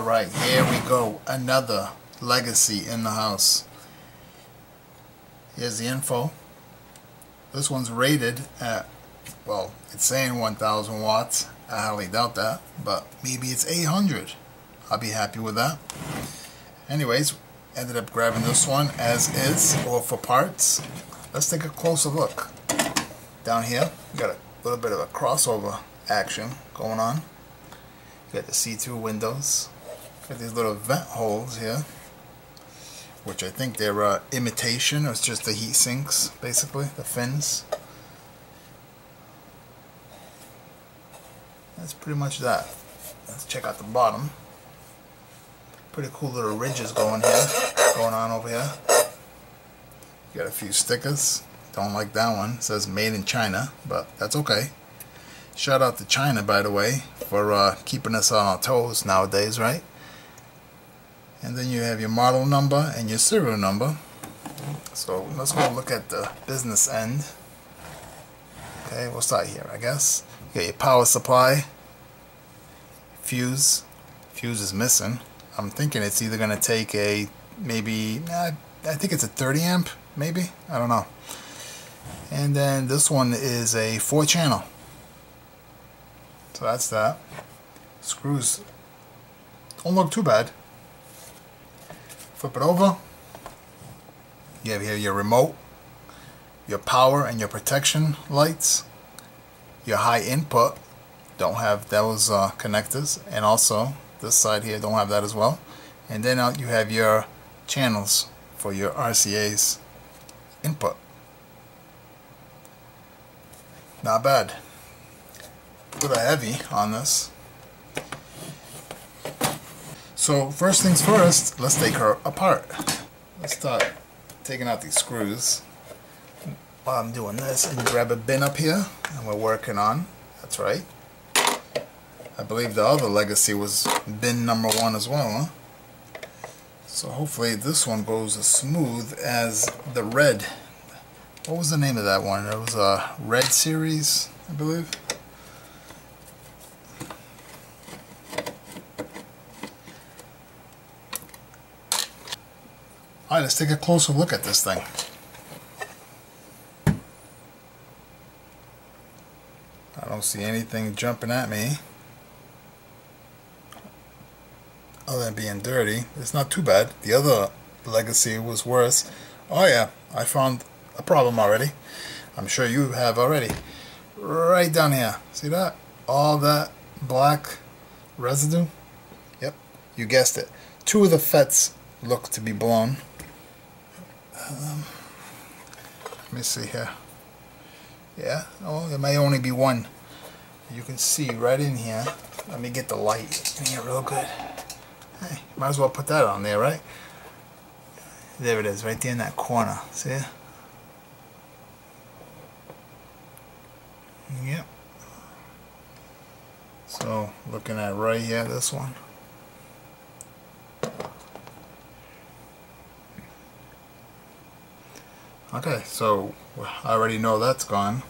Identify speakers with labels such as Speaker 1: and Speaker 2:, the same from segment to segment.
Speaker 1: Alright, here we go. Another legacy in the house. Here's the info. This one's rated at, well, it's saying 1000 watts. I highly doubt that, but maybe it's 800. I'll be happy with that. Anyways, ended up grabbing this one as is, or for parts. Let's take a closer look. Down here, we got a little bit of a crossover action going on. You got the see-through windows. Got these little vent holes here, which I think they're imitation. It's just the heat sinks, basically, the fins. That's pretty much that. Let's check out the bottom. Pretty cool little ridges going on over here. You got a few stickers. Don't like that one. It says made in China, but that's okay. Shout out to China, by the way, for keeping us on our toes nowadays, right? And then you have your model number and your serial number. So let's go look at the business end. Okay, we'll start here, I guess. You got your power supply. Fuse. Fuse is missing. I'm thinking it's either going to take a, maybe, I think it's a 30 amp, maybe? I don't know. And then this one is a 4-channel. So that's that. Screws don't look too bad. Flip it over. You have here your remote, your power and your protection lights, your high input. Don't have those connectors, and also this side here don't have that as well. And then out you have your channels for your RCA's input. Not bad. Put a heavy on this. So first things first, let's take her apart. Let's start taking out these screws. While I'm doing this, and grab a bin up here, and we're working on. That's right. I believe the other legacy was bin number 1 as well, huh? So hopefully this one goes as smooth as the red. What was the name of that one? It was a Red Series, I believe. Alright, let's take a closer look at this thing. I don't see anything jumping at me other than being dirty. It's not too bad. The other legacy was worse. Oh yeah, I found a problem already. I'm sure you have already. Right down here. See that? All that black residue? Yep, you guessed it. 2 of the FETs look to be blown. Let me see here. Yeah, oh, it may only be 1. You can see right in here. Let me get the light in here real good. Hey, might as well put that on there, right? There it is, right there in that corner. See it? Yep. So, looking at right here, this one. Okay, so I already know that's gone.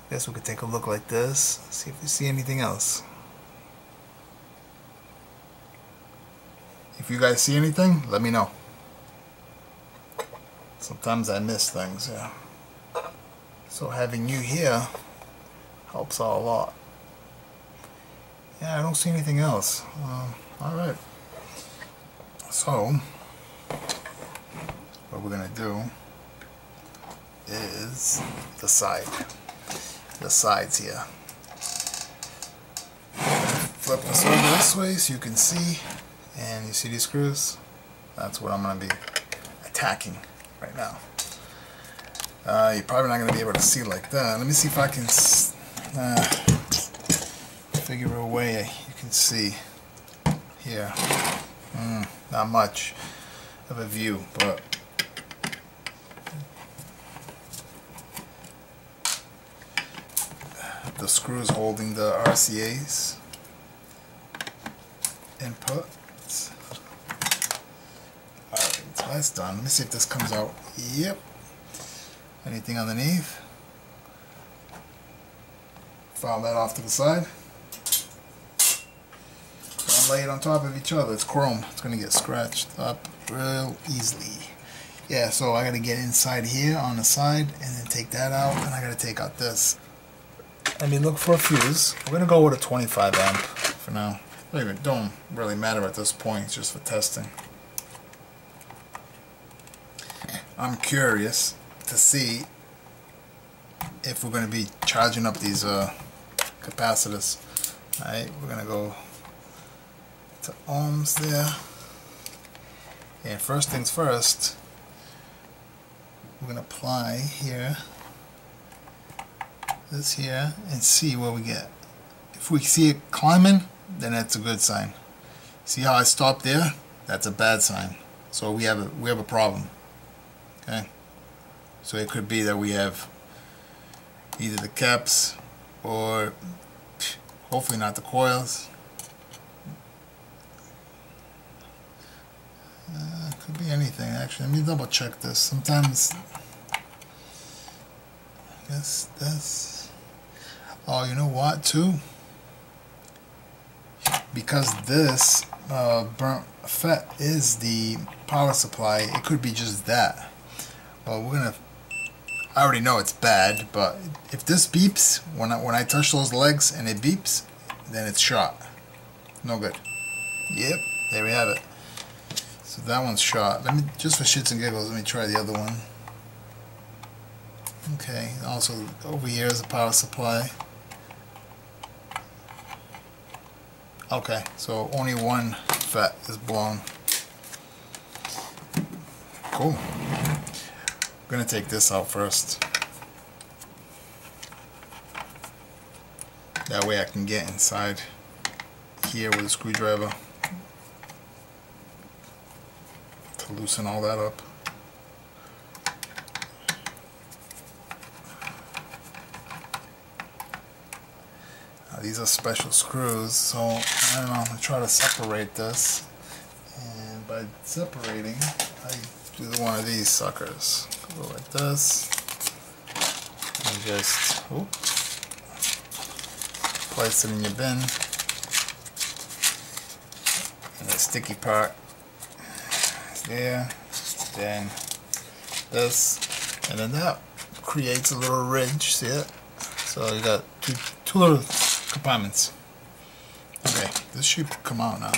Speaker 1: Guess we could take a look like this, see if we see anything else. If you guys see anything, let me know. Sometimes I miss things, yeah. So having you here helps out a lot. Yeah, I don't see anything else. Alright. So, what we're going to do is the sides here. Flip this over this way so you can see, and you see these screws? That's what I'm going to be attacking right now. You're probably not going to be able to see like that. Let me see if I can figure a way you can see here. Not much of a view, but the screws holding the RCA's input. Alright, so that's done. Let me see if this comes out. Yep. Anything underneath? File that off to the side. lay it on top of each other. It's chrome. It's gonna get scratched up real easily. Yeah, so I gotta get inside here on the side and then take that out, and I gotta take out this. Let me look for a fuse. We're gonna go with a 25 amp for now. It don't really matter at this point, it's just for testing. I'm curious to see if we're gonna be charging up these capacitors. Alright, we're gonna go to ohms there. And first things first, we're going to apply here, this here, and see what we get. If we see it climbing, then that's a good sign. See how I stopped there? That's a bad sign. So we have a problem. Okay? So it could be that we have either the caps or hopefully not the coils. Could be anything actually. Let me double check this. Sometimes I guess this. Oh, you know what too? Because this burnt fat is the power supply, it could be just that. Well, I already know it's bad, but if this beeps when I touch those legs and it beeps, then it's shot. No good. Yep, there we have it. So that one's shot. Let me, just for shits and giggles, let me try the other one. Okay, also over here is a power supply. Okay, so only one FET is blown. Cool. I'm gonna take this out first. That way I can get inside here with a screwdriver to loosen all that up. Now, these are special screws, so I don't know, I'm gonna try to separate this, and by separating I do one of these suckers. Go like this and just place it in your bin, and the sticky part there, then this, and then that creates a little ridge, see it? So you got two little compartments. Okay, this should come out now.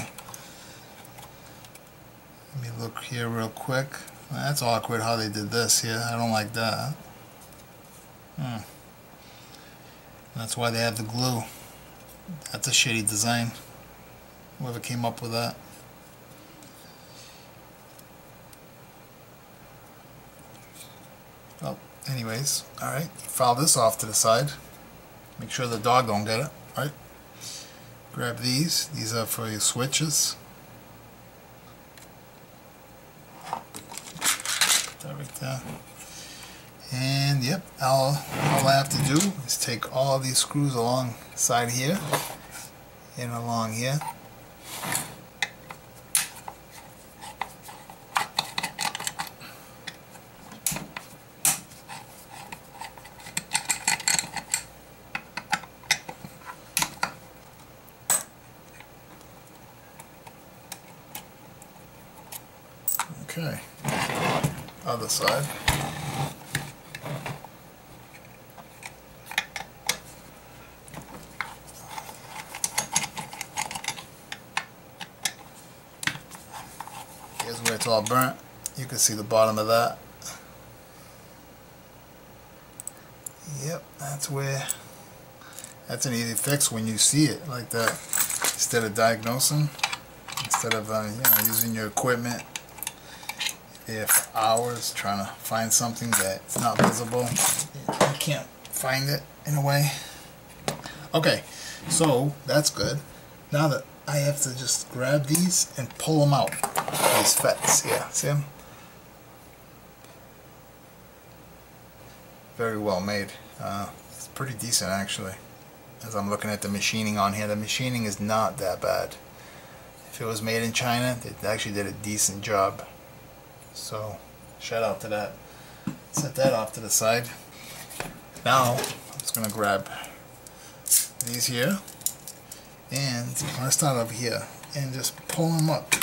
Speaker 1: Let me look here real quick. That's awkward how they did this here. I don't like that. That's why they have the glue. That's a shitty design. Whoever came up with that. Well, anyways, alright, file this off to the side. Make sure the dog don't get it, right? Grab these. These are for your switches. Put that right there. And yep, all I have to do is take all these screws alongside here and along here. Okay, other side. Here's where it's all burnt. You can see the bottom of that. Yep, that's an easy fix when you see it like that. Instead of diagnosing, instead of using your equipment for hours trying to find something that's not visible, you can't find it in a way. Okay, so that's good. Now that I have to just grab these and pull them out. These FETs, yeah, see them? Very well made. It's pretty decent actually. As I'm looking at the machining on here, the machining is not that bad. If it was made in China, they actually did a decent job. So, shout out to that. Set that off to the side. Now, I'm just going to grab these here. And I'm going to start over here. and just pull them up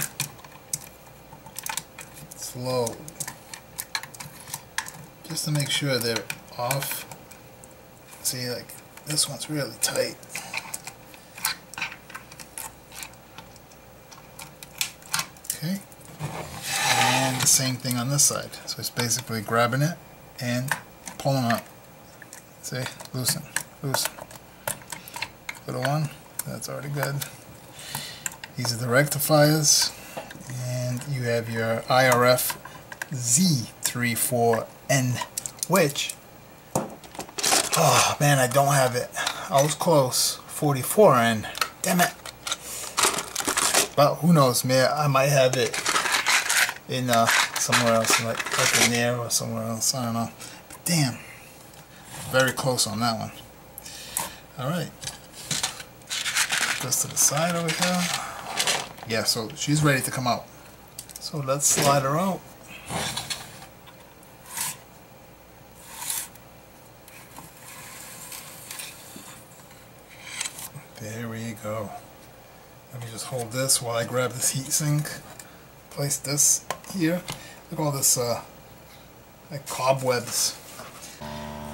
Speaker 1: slow, just to make sure they're off. See, like this one's really tight. Okay, and the same thing on this side. So it's basically grabbing it and pulling up. See, loosen, loosen. Little one, that's already good. These are the rectifiers, and you have your IRF Z34N, which, oh man, I don't have it. I was close. 44N, damn it. But who knows, man, I might have it in somewhere else, like in there or somewhere else, I don't know. But damn, very close on that one. Alright, goes to the side over here. Yeah, so she's ready to come out. So let's slide her out. There we go. Let me just hold this while I grab this heat sink. Place this here. Look at all this like cobwebs.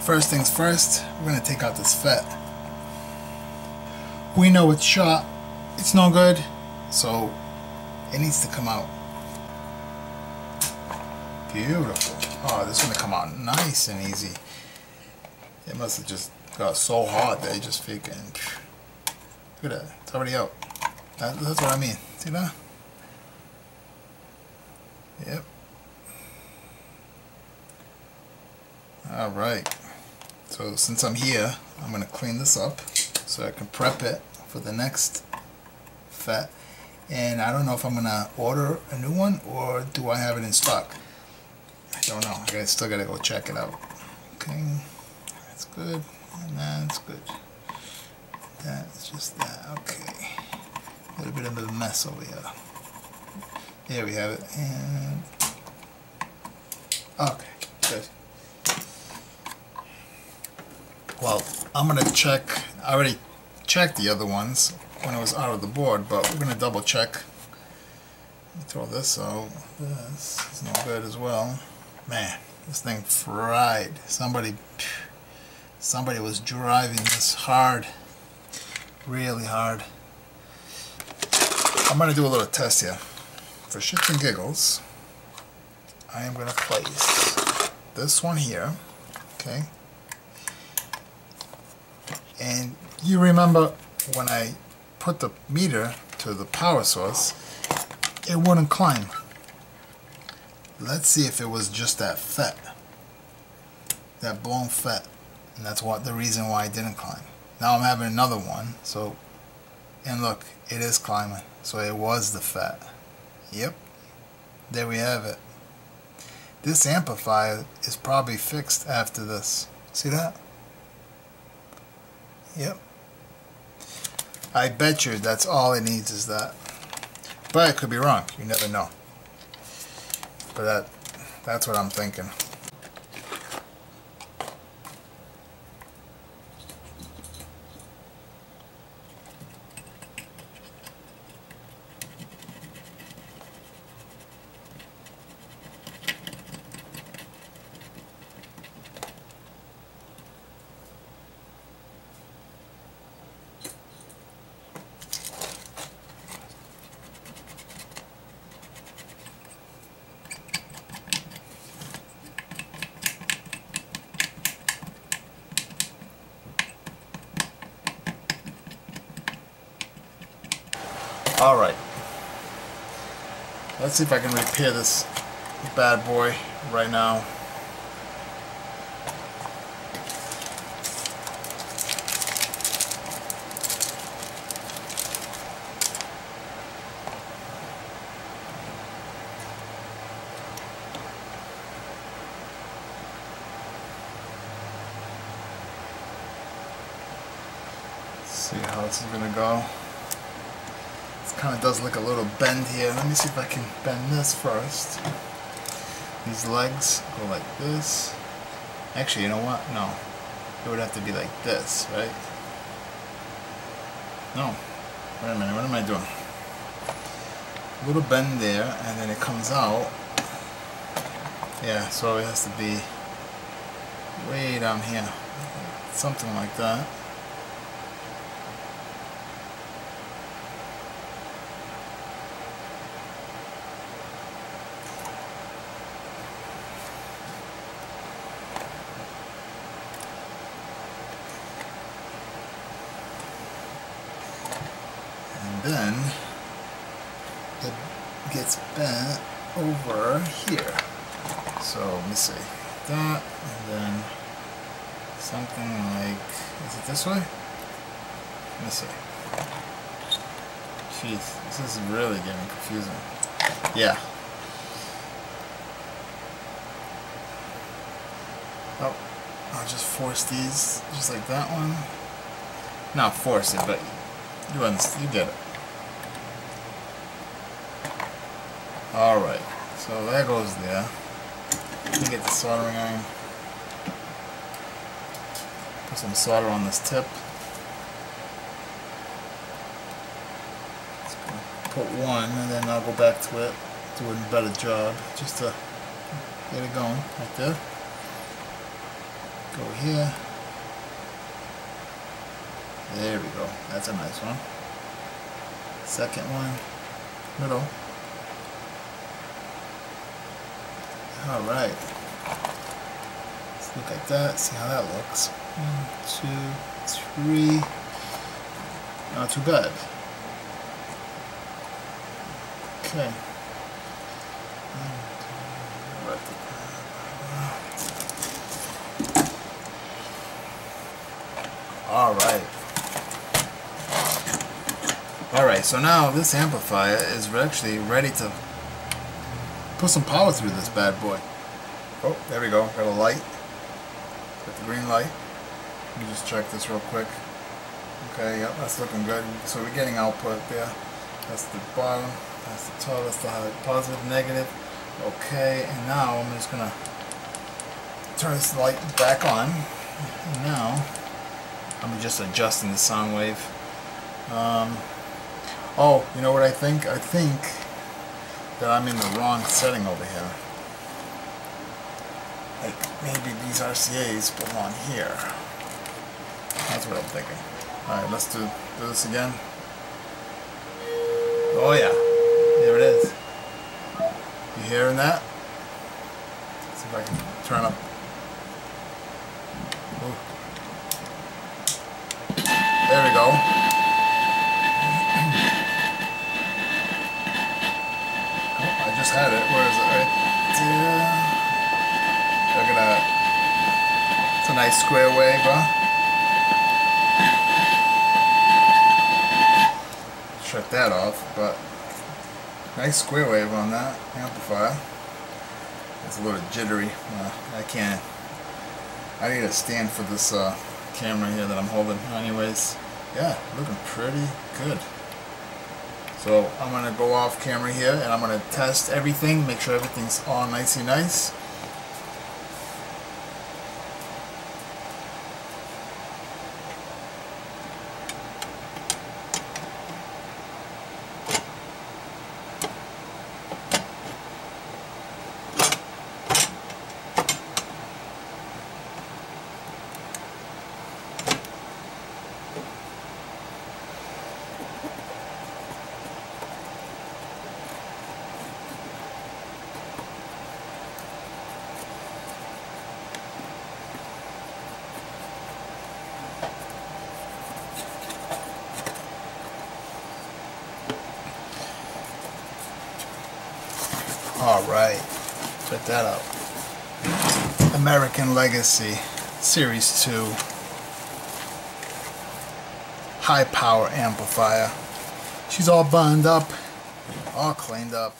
Speaker 1: First things first, we're gonna take out this fet. We know it's shot. It's no good. So it needs to come out. Beautiful. Oh, this is gonna come out nice and easy. It must have just got so hot that it just freaking. Look at that. It's already out. That's what I mean. See that? Yep. Alright. So since I'm here, I'm gonna clean this up so I can prep it for the next fet. And I don't know if I'm gonna order a new one or do I have it in stock. I don't know. I still gotta go check it out. Okay, that's good. And that's good. That's just that. Okay. A little bit of a mess over here. There we have it. And okay, good. Well, I'm gonna check. I already checked the other ones when it was out of the board, but we're gonna double check. Let me throw this out. This is no good as well. Man, this thing fried. Somebody was driving this hard, really hard. I'm gonna do a little test here. For shits and giggles, I am gonna place this one here, okay? And you remember when I put the meter to the power source, it wouldn't climb. Let's see if it was just that fet, that blown fet, and that's what the reason why it didn't climb. Now I'm having another one, so, and look, it is climbing. So it was the fet. Yep, there we have it. This amplifier is probably fixed after this. See that? Yep. I bet you that's all it needs is that. But I could be wrong. You never know. But that's what I'm thinking. Alright, let's see if I can repair this bad boy right now. Let's see how this is going to go. Kind of does look a little bend here. Let me see if I can bend this first. These legs go like this. Actually, you know what? No. It would have to be like this, right? No. Wait a minute. What am I doing? a little bend there, and then it comes out. Yeah, so it has to be way down here, something like that. And then it gets bent over here. So let me see that, and then something like, is it this way? Let me see. Jeez, this is really getting confusing. Yeah. Oh, I'll just force these, just like that one. Not force it, but you understand, you get it. Alright, so that goes there. Let me get the soldering iron. Put some solder on this tip. Put one, and then I'll go back to it, do a better job, just to get it going, right there. Go here. There we go. That's a nice one. Second one, middle. Alright. Let's look at that, see how that looks. 1, 2, 3. Not too bad. Okay. Alright. Alright, so now this amplifier is actually ready to put some power through this bad boy. Oh, there we go. Got a light. Got the green light. Let me just check this real quick. Okay, yep, that's looking good. So we're getting output there. That's the bottom. That's the top. That's the high, positive, negative. Okay, and now I'm just gonna turn this light back on. And now I'm just adjusting the sound wave. Oh, you know what I think? I think that I'm in the wrong setting over here. Like, maybe these RCAs belong here. That's what I'm thinking. Alright, let's do this again. Oh yeah, there it is. You hearing that? Let's see if I can turn up. Ooh. There we go. I just had it. Where is it? Right there. Look at that. It's a nice square wave, huh? Shut that off, but nice square wave on that amplifier. It's a little jittery. I need a stand for this camera here that I'm holding. Anyways, yeah, looking pretty good. So I'm gonna go off camera here and I'm gonna test everything, make sure everything's all nicey nice. Alright, check that out. American Legacy Series 2 high power amplifier. She's all buttoned up, all cleaned up.